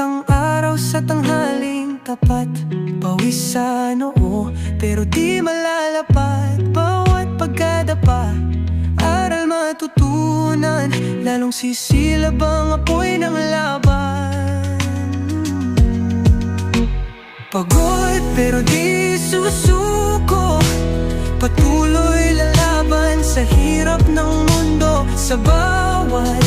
Ikang araw sa tanghaling tapat, pawis sa noo, pero di malalapat. Bawat pagkadapa, aral matutunan, lalong sisilab ang apoy ng laban. Pagod pero di susuko, patuloy lalaban sa hirap ng mundo. Sa bawat